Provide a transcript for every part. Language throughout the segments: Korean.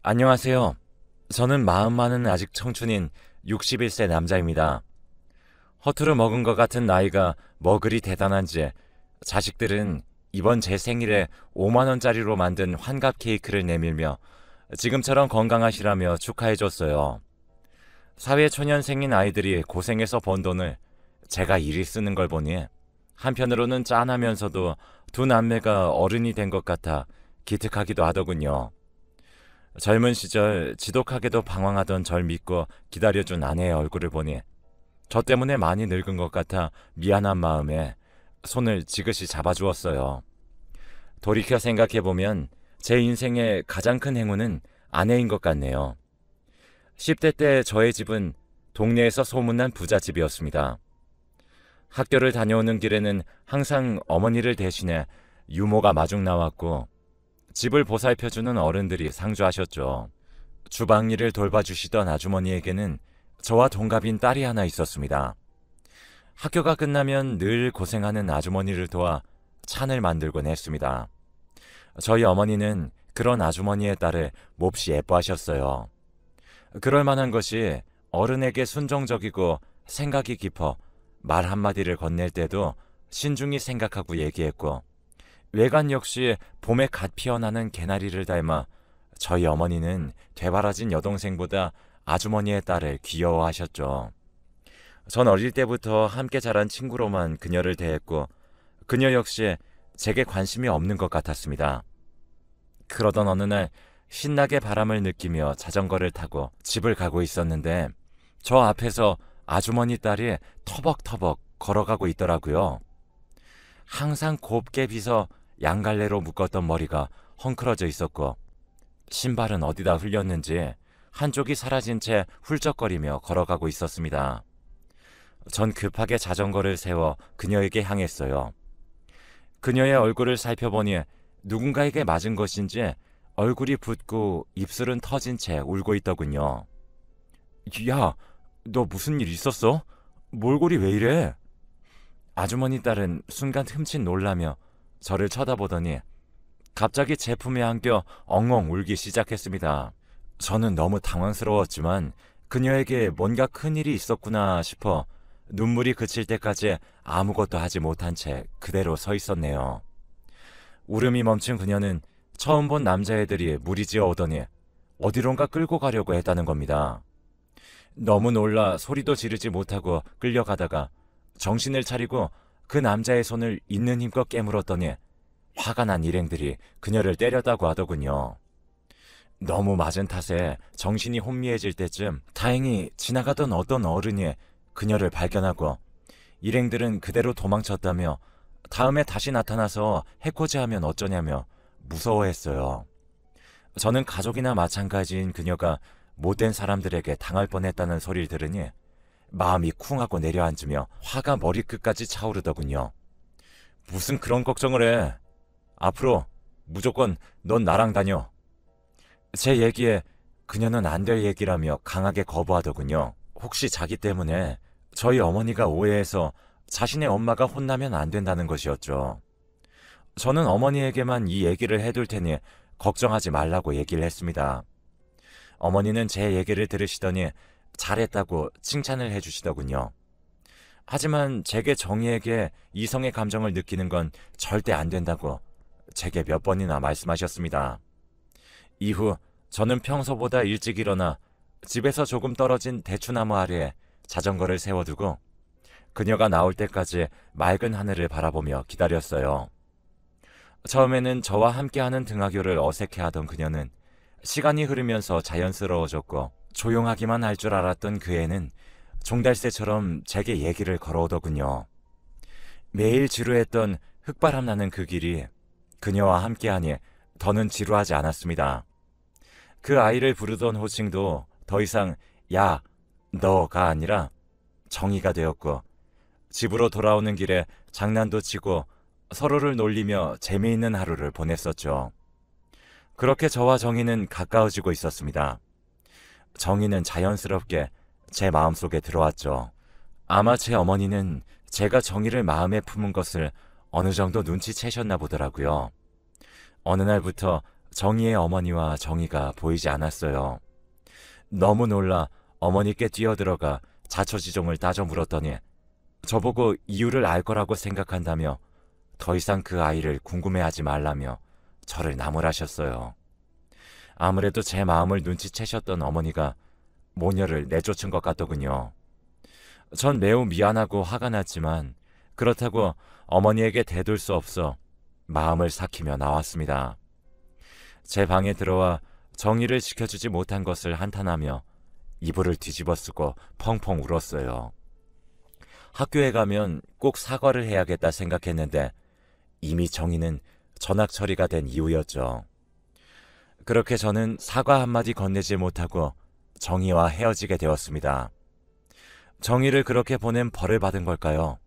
안녕하세요. 저는 마음만은 아직 청춘인 61세 남자입니다. 허투루 먹은 것 같은 나이가 뭐 그리 대단한지 자식들은 이번 제 생일에 5만 원짜리로 만든 환갑 케이크를 내밀며 지금처럼 건강하시라며 축하해줬어요. 사회초년생인 아이들이 고생해서 번 돈을 제가 이리 쓰는 걸 보니 한편으로는 짠하면서도 두 남매가 어른이 된 것 같아 기특하기도 하더군요. 젊은 시절 지독하게도 방황하던 절 믿고 기다려준 아내의 얼굴을 보니 저 때문에 많이 늙은 것 같아 미안한 마음에 손을 지그시 잡아주었어요. 돌이켜 생각해보면 제 인생의 가장 큰 행운은 아내인 것 같네요. 10대 때 저의 집은 동네에서 소문난 부잣집이었습니다. 학교를 다녀오는 길에는 항상 어머니를 대신해 유모가 마중 나왔고 집을 보살펴주는 어른들이 상주하셨죠. 주방 일을 돌봐주시던 아주머니에게는 저와 동갑인 딸이 하나 있었습니다. 학교가 끝나면 늘 고생하는 아주머니를 도와 찬을 만들곤 했습니다. 저희 어머니는 그런 아주머니의 딸을 몹시 예뻐하셨어요. 그럴 만한 것이 어른에게 순종적이고 생각이 깊어 말 한마디를 건넬 때도 신중히 생각하고 얘기했고 외관 역시 봄에 갓 피어나는 개나리를 닮아 저희 어머니는 되바라진 여동생보다 아주머니의 딸을 귀여워하셨죠. 전 어릴 때부터 함께 자란 친구로만 그녀를 대했고 그녀 역시 제게 관심이 없는 것 같았습니다. 그러던 어느 날 신나게 바람을 느끼며 자전거를 타고 집을 가고 있었는데 저 앞에서 아주머니 딸이 터벅터벅 걸어가고 있더라고요. 항상 곱게 빗어 양갈래로 묶었던 머리가 헝클어져 있었고 신발은 어디다 흘렸는지 한쪽이 사라진 채 훌쩍거리며 걸어가고 있었습니다. 전 급하게 자전거를 세워 그녀에게 향했어요. 그녀의 얼굴을 살펴보니 누군가에게 맞은 것인지 얼굴이 붓고 입술은 터진 채 울고 있더군요. 야, 너 무슨 일 있었어? 몰골이 왜 이래? 아주머니 딸은 순간 흠칫 놀라며 저를 쳐다보더니 갑자기 제품에 안겨 엉엉 울기 시작했습니다. 저는 너무 당황스러웠지만 그녀에게 뭔가 큰일이 있었구나 싶어 눈물이 그칠 때까지 아무것도 하지 못한 채 그대로 서 있었네요. 울음이 멈춘 그녀는 처음 본 남자애들이 무리지어 오더니 어디론가 끌고 가려고 했다는 겁니다. 너무 놀라 소리도 지르지 못하고 끌려가다가 정신을 차리고 그 남자의 손을 있는 힘껏 깨물었더니 화가 난 일행들이 그녀를 때렸다고 하더군요. 너무 맞은 탓에 정신이 혼미해질 때쯤 다행히 지나가던 어떤 어른이 그녀를 발견하고 일행들은 그대로 도망쳤다며 다음에 다시 나타나서 해코지하면 어쩌냐며 무서워했어요. 저는 가족이나 마찬가지인 그녀가 못된 사람들에게 당할 뻔했다는 소리를 들으니 마음이 쿵하고 내려앉으며 화가 머리끝까지 차오르더군요. 무슨 그런 걱정을 해. 앞으로 무조건 넌 나랑 다녀. 제 얘기에 그녀는 안 될 얘기라며 강하게 거부하더군요. 혹시 자기 때문에 저희 어머니가 오해해서 자신의 엄마가 혼나면 안 된다는 것이었죠. 저는 어머니에게만 이 얘기를 해둘 테니 걱정하지 말라고 얘기를 했습니다. 어머니는 제 얘기를 들으시더니 잘했다고 칭찬을 해주시더군요. 하지만 제게 정의에게 이성의 감정을 느끼는 건 절대 안 된다고 제게 몇 번이나 말씀하셨습니다. 이후 저는 평소보다 일찍 일어나 집에서 조금 떨어진 대추나무 아래에 자전거를 세워두고 그녀가 나올 때까지 맑은 하늘을 바라보며 기다렸어요. 처음에는 저와 함께하는 등하교를 어색해하던 그녀는 시간이 흐르면서 자연스러워졌고 조용하기만 할 줄 알았던 그 애는 종달새처럼 제게 얘기를 걸어오더군요. 매일 지루했던 흙바람 나는 그 길이 그녀와 함께하니 더는 지루하지 않았습니다. 그 아이를 부르던 호칭도 더 이상 야, 너가 아니라 정이가 되었고 집으로 돌아오는 길에 장난도 치고 서로를 놀리며 재미있는 하루를 보냈었죠. 그렇게 저와 정이는 가까워지고 있었습니다. 정이는 자연스럽게 제 마음속에 들어왔죠. 아마 제 어머니는 제가 정이를 마음에 품은 것을 어느 정도 눈치채셨나 보더라고요. 어느 날부터 정희의 어머니와 정희가 보이지 않았어요. 너무 놀라 어머니께 뛰어들어가 자초지종을 따져 물었더니 저보고 이유를 알 거라고 생각한다며 더 이상 그 아이를 궁금해하지 말라며 저를 나무라셨어요. 아무래도 제 마음을 눈치채셨던 어머니가 모녀를 내쫓은 것 같더군요. 전 매우 미안하고 화가 났지만 그렇다고 어머니에게 대들 수 없어 마음을 삭히며 나왔습니다. 제 방에 들어와 정의를 지켜주지 못한 것을 한탄하며 이불을 뒤집어 쓰고 펑펑 울었어요. 학교에 가면 꼭 사과를 해야겠다 생각했는데 이미 정의는 전학 처리가 된 이후였죠. 그렇게 저는 사과 한마디 건네지 못하고 정의와 헤어지게 되었습니다. 정의를 그렇게 보낸 벌을 받은 걸까요?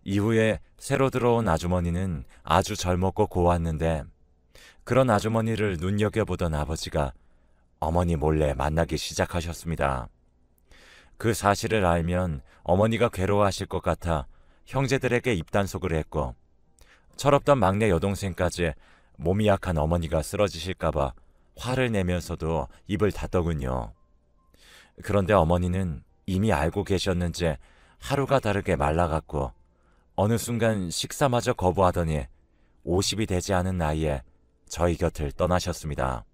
이후에 새로 들어온 아주머니는 아주 젊었고 고왔는데 그런 아주머니를 눈여겨보던 아버지가 어머니 몰래 만나기 시작하셨습니다. 그 사실을 알면 어머니가 괴로워하실 것 같아 형제들에게 입단속을 했고 철없던 막내 여동생까지 몸이 약한 어머니가 쓰러지실까봐 화를 내면서도 입을 닫더군요. 그런데 어머니는 이미 알고 계셨는지 하루가 다르게 말라갔고 어느 순간 식사마저 거부하더니 50이 되지 않은 나이에 저희 곁을 떠나셨습니다.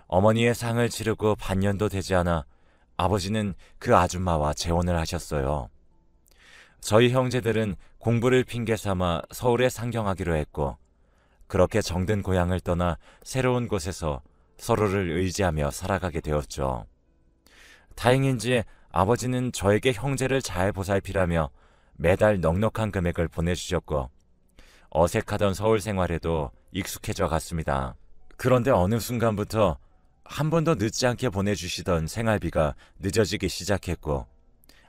어머니의 상을 치르고 반년도 되지 않아 아버지는 그 아줌마와 재혼을 하셨어요. 저희 형제들은 공부를 핑계 삼아 서울에 상경하기로 했고 그렇게 정든 고향을 떠나 새로운 곳에서 서로를 의지하며 살아가게 되었죠. 다행인지 아버지는 저에게 형제를 잘 보살피라며 매달 넉넉한 금액을 보내주셨고 어색하던 서울 생활에도 익숙해져 갔습니다. 그런데 어느 순간부터 한 번도 늦지 않게 보내주시던 생활비가 늦어지기 시작했고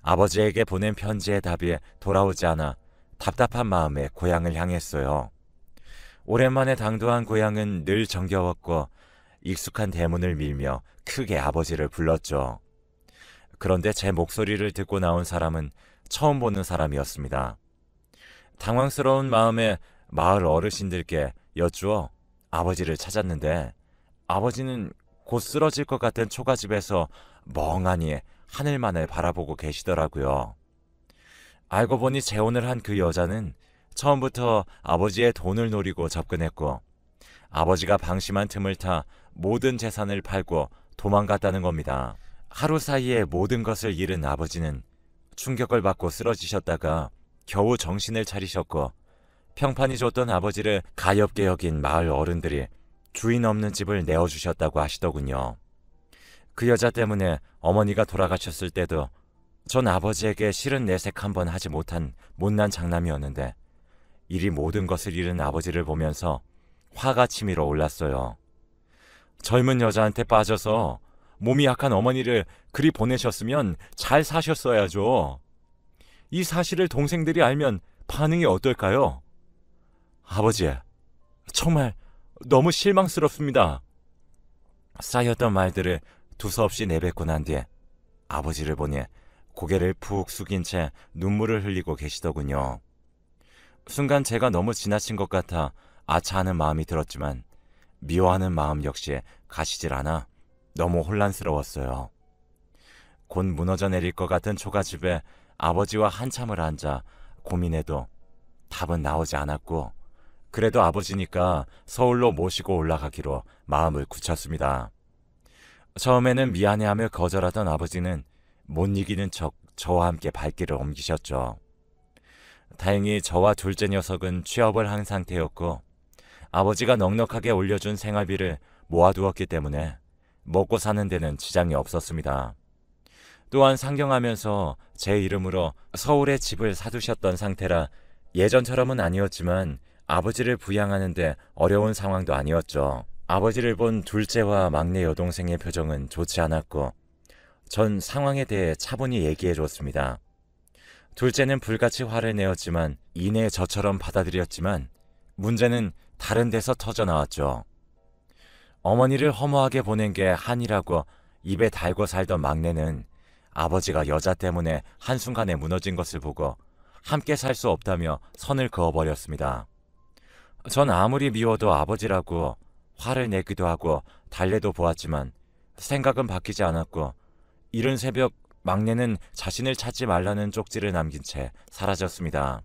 아버지에게 보낸 편지의 답이 돌아오지 않아 답답한 마음에 고향을 향했어요. 오랜만에 당도한 고향은 늘 정겨웠고 익숙한 대문을 밀며 크게 아버지를 불렀죠. 그런데 제 목소리를 듣고 나온 사람은 처음 보는 사람이었습니다. 당황스러운 마음에 마을 어르신들께 여쭈어 아버지를 찾았는데 아버지는 곧 쓰러질 것 같은 초가집에서 멍하니 하늘만을 바라보고 계시더라고요. 알고 보니 재혼을 한 그 여자는 처음부터 아버지의 돈을 노리고 접근했고 아버지가 방심한 틈을 타 모든 재산을 팔고 도망갔다는 겁니다. 하루 사이에 모든 것을 잃은 아버지는 충격을 받고 쓰러지셨다가 겨우 정신을 차리셨고 평판이 좋던 아버지를 가엾게 여긴 마을 어른들이 주인 없는 집을 내어주셨다고 하시더군요. 그 여자 때문에 어머니가 돌아가셨을 때도 전 아버지에게 싫은 내색 한번 하지 못한 못난 장남이었는데 이리 모든 것을 잃은 아버지를 보면서 화가 치밀어 올랐어요. 젊은 여자한테 빠져서 몸이 약한 어머니를 그리 보내셨으면 잘 사셨어야죠. 이 사실을 동생들이 알면 반응이 어떨까요? 아버지, 정말 너무 실망스럽습니다. 쌓였던 말들을 두서없이 내뱉고 난 뒤에 아버지를 보니 고개를 푹 숙인 채 눈물을 흘리고 계시더군요. 순간 제가 너무 지나친 것 같아 아차하는 마음이 들었지만 미워하는 마음 역시 가시질 않아 너무 혼란스러웠어요. 곧 무너져 내릴 것 같은 초가집에 아버지와 한참을 앉아 고민해도 답은 나오지 않았고 그래도 아버지니까 서울로 모시고 올라가기로 마음을 굳혔습니다. 처음에는 미안해하며 거절하던 아버지는 못 이기는 척 저와 함께 발길을 옮기셨죠. 다행히 저와 둘째 녀석은 취업을 한 상태였고 아버지가 넉넉하게 올려준 생활비를 모아두었기 때문에 먹고 사는 데는 지장이 없었습니다. 또한 상경하면서 제 이름으로 서울에 집을 사두셨던 상태라 예전처럼은 아니었지만 아버지를 부양하는 데 어려운 상황도 아니었죠. 아버지를 본 둘째와 막내 여동생의 표정은 좋지 않았고 전 상황에 대해 차분히 얘기해 줬습니다. 둘째는 불같이 화를 내었지만 이내 저처럼 받아들였지만 문제는 다른 데서 터져나왔죠. 어머니를 허무하게 보낸 게 한이라고 입에 달고 살던 막내는 아버지가 여자 때문에 한순간에 무너진 것을 보고 함께 살 수 없다며 선을 그어버렸습니다. 전 아무리 미워도 아버지라고 화를 내기도 하고 달래도 보았지만 생각은 바뀌지 않았고, 이른 새벽 막내는 자신을 찾지 말라는 쪽지를 남긴 채 사라졌습니다.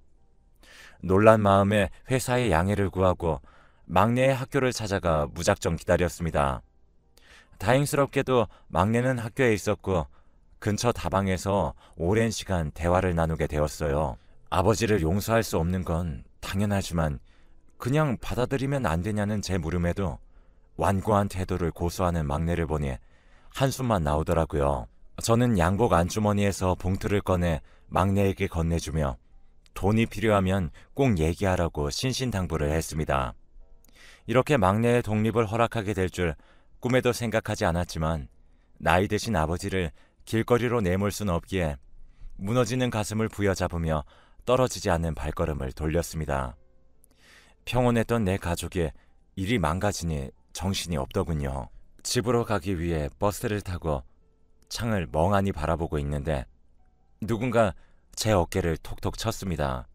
놀란 마음에 회사에 양해를 구하고 막내의 학교를 찾아가 무작정 기다렸습니다. 다행스럽게도 막내는 학교에 있었고 근처 다방에서 오랜 시간 대화를 나누게 되었어요. 아버지를 용서할 수 없는 건 당연하지만 그냥 받아들이면 안 되냐는 제 물음에도 완고한 태도를 고수하는 막내를 보니 한숨만 나오더라고요. 저는 양복 안주머니에서 봉투를 꺼내 막내에게 건네주며 돈이 필요하면 꼭 얘기하라고 신신당부를 했습니다. 이렇게 막내의 독립을 허락하게 될 줄 꿈에도 생각하지 않았지만 나이 드신 아버지를 길거리로 내몰 순 없기에 무너지는 가슴을 부여잡으며 떨어지지 않는 발걸음을 돌렸습니다. 평온했던 내 가족이 일이 망가지니 정신이 없더군요. 집으로 가기 위해 버스를 타고 창을 멍하니 바라보고 있는데 누군가 제 어깨를 톡톡 쳤습니다.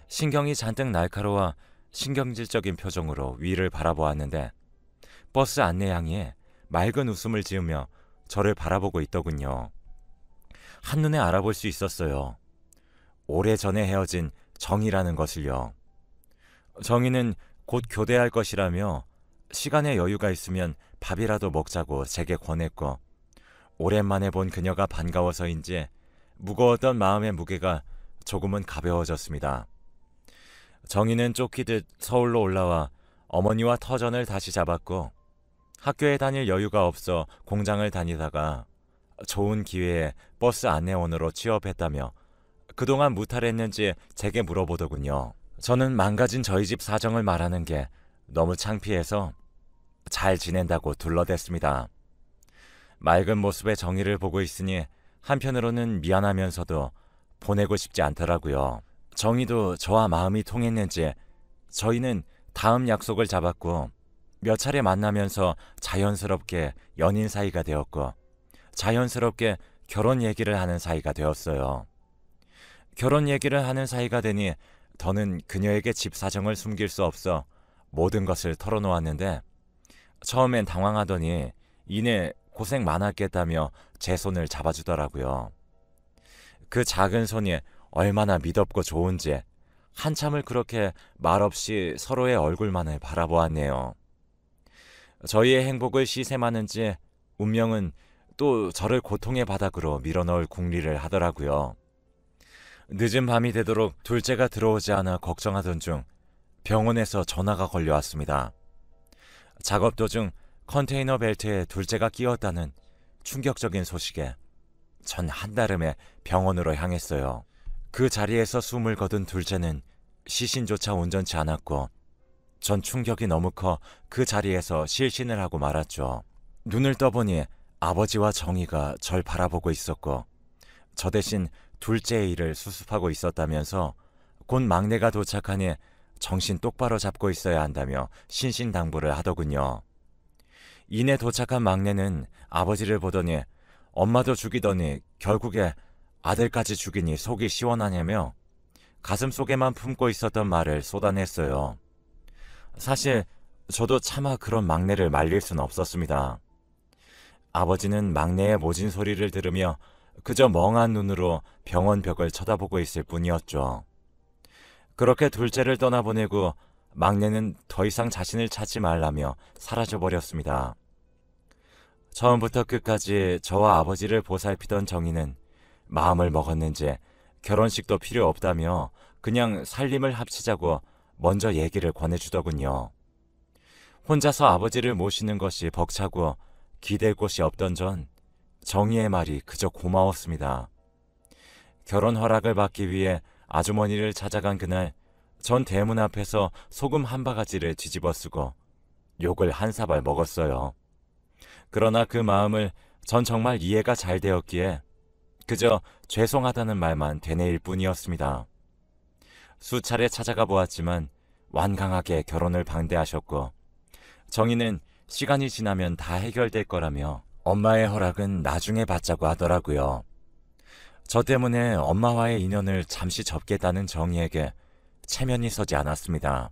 신경이 잔뜩 날카로워 신경질적인 표정으로 위를 바라보았는데 버스 안내양이 맑은 웃음을 지으며 저를 바라보고 있더군요. 한눈에 알아볼 수 있었어요. 오래전에 헤어진 정이라는 것을요. 정이는 곧 교대할 것이라며 시간에 여유가 있으면 밥이라도 먹자고 제게 권했고, 오랜만에 본 그녀가 반가워서인지 무거웠던 마음의 무게가 조금은 가벼워졌습니다. 정희는 쫓기듯 서울로 올라와 어머니와 터전을 다시 잡았고, 학교에 다닐 여유가 없어 공장을 다니다가 좋은 기회에 버스 안내원으로 취업했다며 그동안 무탈했는지 제게 물어보더군요. 저는 망가진 저희 집 사정을 말하는 게 너무 창피해서 잘 지낸다고 둘러댔습니다. 맑은 모습의 정의를 보고 있으니 한편으로는 미안하면서도 보내고 싶지 않더라고요. 정의도 저와 마음이 통했는지 저희는 다음 약속을 잡았고 몇 차례 만나면서 자연스럽게 연인 사이가 되었고 자연스럽게 결혼 얘기를 하는 사이가 되었어요. 결혼 얘기를 하는 사이가 되니 더는 그녀에게 집 사정을 숨길 수 없어 모든 것을 털어놓았는데 처음엔 당황하더니 이내 고생 많았겠다며 제 손을 잡아주더라고요. 그 작은 손이 얼마나 미덥고 좋은지 한참을 그렇게 말없이 서로의 얼굴만을 바라보았네요. 저희의 행복을 시샘하는지 운명은 또 저를 고통의 바닥으로 밀어넣을 궁리를 하더라고요. 늦은 밤이 되도록 둘째가 들어오지 않아 걱정하던 중 병원에서 전화가 걸려왔습니다. 작업 도중 컨테이너 벨트에 둘째가 끼었다는 충격적인 소식에 전 한달음에 병원으로 향했어요. 그 자리에서 숨을 거둔 둘째는 시신조차 온전치 않았고 전 충격이 너무 커 그 자리에서 실신을 하고 말았죠. 눈을 떠보니 아버지와 정희가 절 바라보고 있었고 저 대신 둘째의 일을 수습하고 있었다면서 곧 막내가 도착하니 정신 똑바로 잡고 있어야 한다며 신신당부를 하더군요. 이내 도착한 막내는 아버지를 보더니 엄마도 죽이더니 결국에 아들까지 죽이니 속이 시원하냐며 가슴속에만 품고 있었던 말을 쏟아냈어요. 사실 저도 차마 그런 막내를 말릴 수는 없었습니다. 아버지는 막내의 모진 소리를 들으며 그저 멍한 눈으로 병원 벽을 쳐다보고 있을 뿐이었죠. 그렇게 둘째를 떠나보내고 막내는 더 이상 자신을 찾지 말라며 사라져버렸습니다. 처음부터 끝까지 저와 아버지를 보살피던 정희는 마음을 먹었는지 결혼식도 필요 없다며 그냥 살림을 합치자고 먼저 얘기를 권해주더군요. 혼자서 아버지를 모시는 것이 벅차고 기댈 곳이 없던 전 정희의 말이 그저 고마웠습니다. 결혼 허락을 받기 위해 아주머니를 찾아간 그날 전 대문 앞에서 소금 한 바가지를 뒤집어 쓰고 욕을 한 사발 먹었어요. 그러나 그 마음을 전 정말 이해가 잘 되었기에 그저 죄송하다는 말만 되뇌일 뿐이었습니다. 수차례 찾아가 보았지만 완강하게 결혼을 반대하셨고 정희는 시간이 지나면 다 해결될 거라며 엄마의 허락은 나중에 받자고 하더라고요. 저 때문에 엄마와의 인연을 잠시 접겠다는 정희에게 체면이 서지 않았습니다.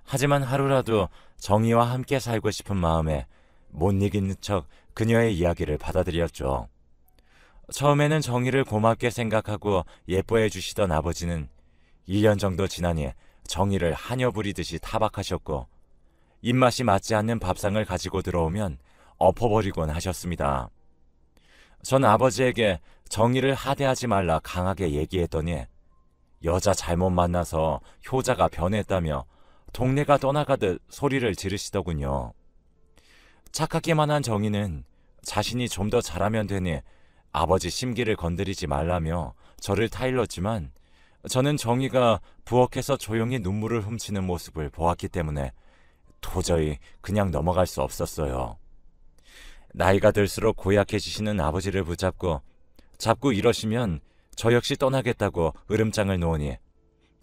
하지만 하루라도 정희와 함께 살고 싶은 마음에 못 이기는 척 그녀의 이야기를 받아들였죠. 처음에는 정희를 고맙게 생각하고 예뻐해 주시던 아버지는 1년 정도 지나니 정희를 하녀 부리듯이 타박하셨고 입맛이 맞지 않는 밥상을 가지고 들어오면 엎어버리곤 하셨습니다. 전 아버지에게 정희를 하대하지 말라 강하게 얘기했더니 여자 잘못 만나서 효자가 변했다며 동네가 떠나가듯 소리를 지르시더군요. 착하기만 한 정희는 자신이 좀 더 잘하면 되니 아버지 심기를 건드리지 말라며 저를 타일렀지만 저는 정희가 부엌에서 조용히 눈물을 훔치는 모습을 보았기 때문에 도저히 그냥 넘어갈 수 없었어요. 나이가 들수록 고약해지시는 아버지를 붙잡고 자꾸 이러시면 저 역시 떠나겠다고 으름장을 놓으니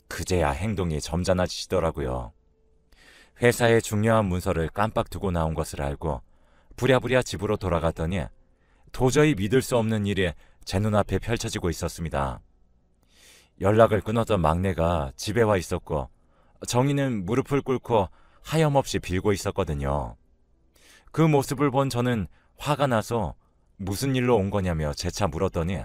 그제야 행동이 점잖아지시더라고요. 회사의 중요한 문서를 깜빡 두고 나온 것을 알고 부랴부랴 집으로 돌아갔더니 도저히 믿을 수 없는 일이 제 눈앞에 펼쳐지고 있었습니다. 연락을 끊었던 막내가 집에 와 있었고 정희는 무릎을 꿇고 하염없이 빌고 있었거든요. 그 모습을 본 저는 화가 나서 무슨 일로 온 거냐며 재차 물었더니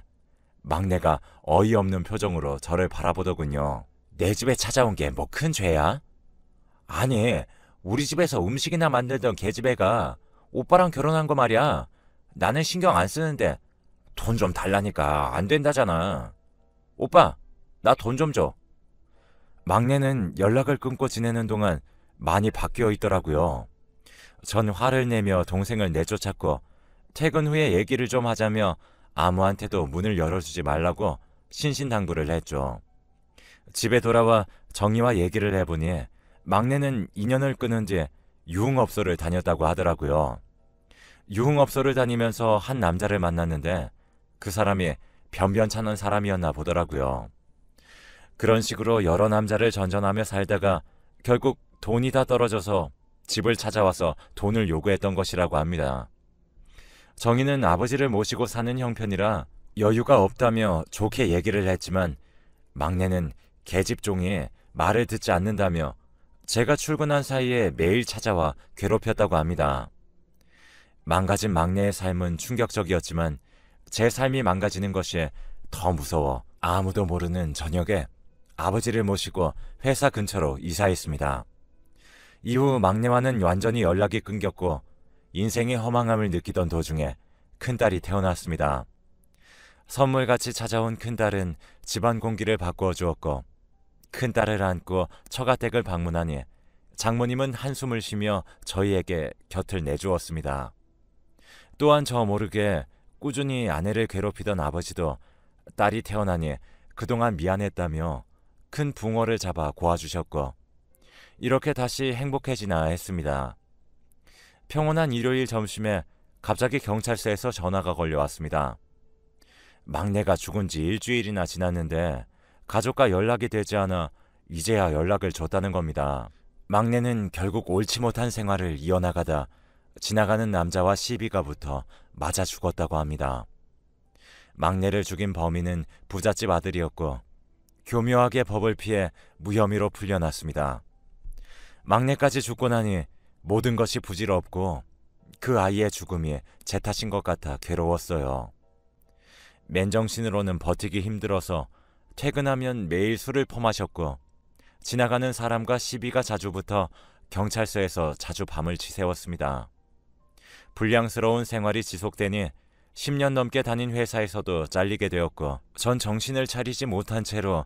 막내가 어이없는 표정으로 저를 바라보더군요. 내 집에 찾아온 게 뭐 큰 죄야? 아니, 우리 집에서 음식이나 만들던 계집애가 오빠랑 결혼한 거 말이야. 나는 신경 안 쓰는데 돈 좀 달라니까 안 된다잖아. 오빠, 나 돈 좀 줘. 막내는 연락을 끊고 지내는 동안 많이 바뀌어 있더라고요. 전 화를 내며 동생을 내쫓았고 퇴근 후에 얘기를 좀 하자며 아무한테도 문을 열어주지 말라고 신신당부를 했죠. 집에 돌아와 정희와 얘기를 해보니 막내는 인연을 끊은 뒤 유흥업소를 다녔다고 하더라고요. 유흥업소를 다니면서 한 남자를 만났는데 그 사람이 변변찮은 사람이었나 보더라고요. 그런 식으로 여러 남자를 전전하며 살다가 결국 돈이 다 떨어져서 집을 찾아와서 돈을 요구했던 것이라고 합니다. 정희는 아버지를 모시고 사는 형편이라 여유가 없다며 좋게 얘기를 했지만 막내는 계집종이 말을 듣지 않는다며 제가 출근한 사이에 매일 찾아와 괴롭혔다고 합니다. 망가진 막내의 삶은 충격적이었지만 제 삶이 망가지는 것이 더 무서워 아무도 모르는 저녁에 아버지를 모시고 회사 근처로 이사했습니다. 이후 막내와는 완전히 연락이 끊겼고 인생의 허망함을 느끼던 도중에 큰딸이 태어났습니다. 선물같이 찾아온 큰딸은 집안 공기를 바꾸어 주었고 큰딸을 안고 처가댁을 방문하니 장모님은 한숨을 쉬며 저희에게 곁을 내주었습니다. 또한 저 모르게 꾸준히 아내를 괴롭히던 아버지도 딸이 태어나니 그동안 미안했다며 큰 붕어를 잡아 고아주셨고 이렇게 다시 행복해지나 했습니다. 평온한 일요일 점심에 갑자기 경찰서에서 전화가 걸려왔습니다. 막내가 죽은 지 일주일이나 지났는데 가족과 연락이 되지 않아 이제야 연락을 줬다는 겁니다. 막내는 결국 옳지 못한 생활을 이어나가다 지나가는 남자와 시비가 붙어 맞아 죽었다고 합니다. 막내를 죽인 범인은 부잣집 아들이었고 교묘하게 법을 피해 무혐의로 풀려났습니다. 막내까지 죽고 나니 모든 것이 부질없고 그 아이의 죽음이 제 탓인 것 같아 괴로웠어요. 맨정신으로는 버티기 힘들어서 퇴근하면 매일 술을 퍼마셨고 지나가는 사람과 시비가 자주 붙어 경찰서에서 자주 밤을 지새웠습니다. 불량스러운 생활이 지속되니 10년 넘게 다닌 회사에서도 잘리게 되었고 전 정신을 차리지 못한 채로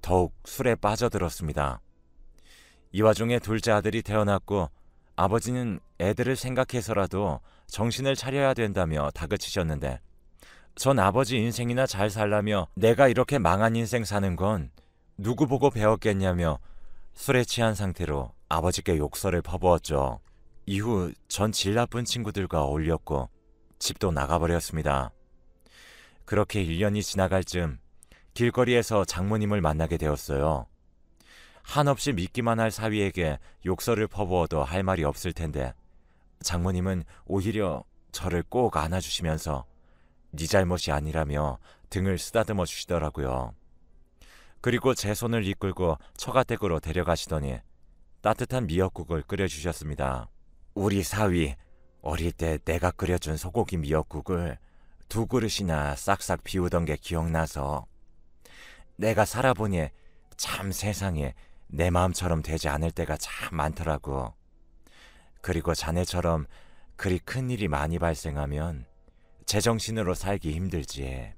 더욱 술에 빠져들었습니다. 이 와중에 둘째 아들이 태어났고 아버지는 애들을 생각해서라도 정신을 차려야 된다며 다그치셨는데 전 아버지 인생이나 잘 살라며 내가 이렇게 망한 인생 사는 건 누구 보고 배웠겠냐며 술에 취한 상태로 아버지께 욕설을 퍼부었죠. 이후 전 질 나쁜 친구들과 어울렸고 집도 나가버렸습니다. 그렇게 1년이 지나갈 즈음 길거리에서 장모님을 만나게 되었어요. 한없이 믿기만 할 사위에게 욕설을 퍼부어도 할 말이 없을 텐데 장모님은 오히려 저를 꼭 안아주시면서 네 잘못이 아니라며 등을 쓰다듬어 주시더라고요. 그리고 제 손을 이끌고 처가댁으로 데려가시더니 따뜻한 미역국을 끓여주셨습니다. 우리 사위, 어릴 때 내가 끓여준 소고기 미역국을 2그릇이나 싹싹 비우던 게 기억나서 내가 살아보니 참 세상에 내 마음처럼 되지 않을 때가 참 많더라고. 그리고 자네처럼 그리 큰일이 많이 발생하면 제정신으로 살기 힘들지.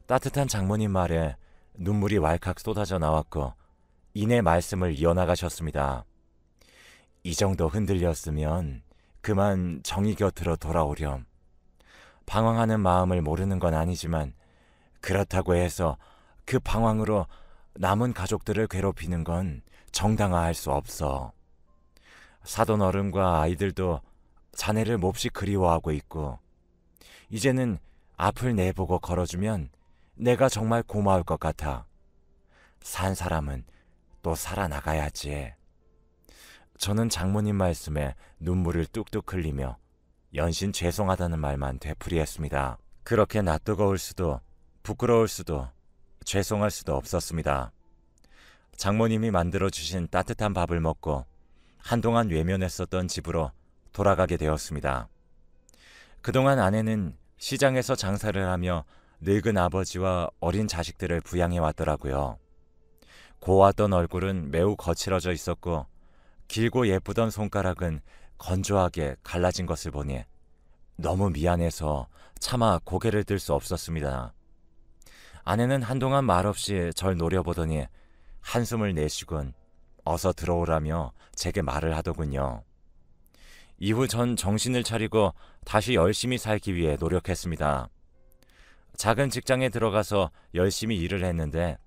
따뜻한 장모님 말에 눈물이 왈칵 쏟아져 나왔고 이내 말씀을 이어나가셨습니다. 이 정도 흔들렸으면 그만 정희 곁으로 돌아오렴. 방황하는 마음을 모르는 건 아니지만 그렇다고 해서 그 방황으로 남은 가족들을 괴롭히는 건 정당화할 수 없어. 사돈 어른과 아이들도 자네를 몹시 그리워하고 있고 이제는 앞을 내보고 걸어주면 내가 정말 고마울 것 같아. 산 사람은 또 살아나가야지. 저는 장모님 말씀에 눈물을 뚝뚝 흘리며 연신 죄송하다는 말만 되풀이했습니다. 그렇게 낯뜨거울 수도 부끄러울 수도 죄송할 수도 없었습니다. 장모님이 만들어주신 따뜻한 밥을 먹고 한동안 외면했었던 집으로 돌아가게 되었습니다. 그동안 아내는 시장에서 장사를 하며 늙은 아버지와 어린 자식들을 부양해 왔더라고요. 고왔던 얼굴은 매우 거칠어져 있었고 길고 예쁘던 손가락은 건조하게 갈라진 것을 보니 너무 미안해서 차마 고개를 들 수 없었습니다. 아내는 한동안 말없이 절 노려보더니 한숨을 내쉬곤 어서 들어오라며 제게 말을 하더군요. 이후 전 정신을 차리고 다시 열심히 살기 위해 노력했습니다. 작은 직장에 들어가서 열심히 일을 했는데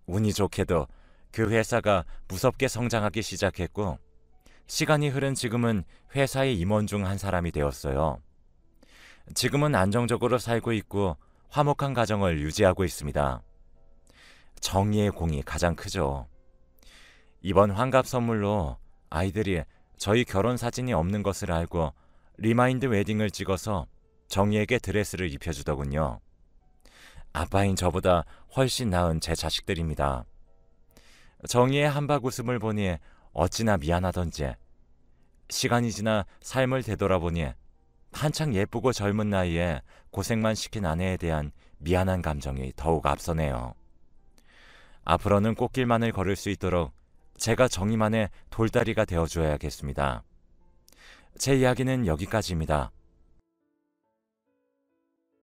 운이 좋게도 그 회사가 무섭게 성장하기 시작했고 시간이 흐른 지금은 회사의 임원 중 한 사람이 되었어요. 지금은 안정적으로 살고 있고 화목한 가정을 유지하고 있습니다. 정의의 공이 가장 크죠. 이번 환갑 선물로 아이들이 저희 결혼 사진이 없는 것을 알고 리마인드 웨딩을 찍어서 정의에게 드레스를 입혀주더군요. 아빠인 저보다 훨씬 나은 제 자식들입니다. 정의의 한박 웃음을 보니 어찌나 미안하던지 시간이 지나 삶을 되돌아보니 한창 예쁘고 젊은 나이에 고생만 시킨 아내에 대한 미안한 감정이 더욱 앞서네요. 앞으로는 꽃길만을 걸을 수 있도록 제가 정의만의 돌다리가 되어줘야겠습니다. 제 이야기는 여기까지입니다.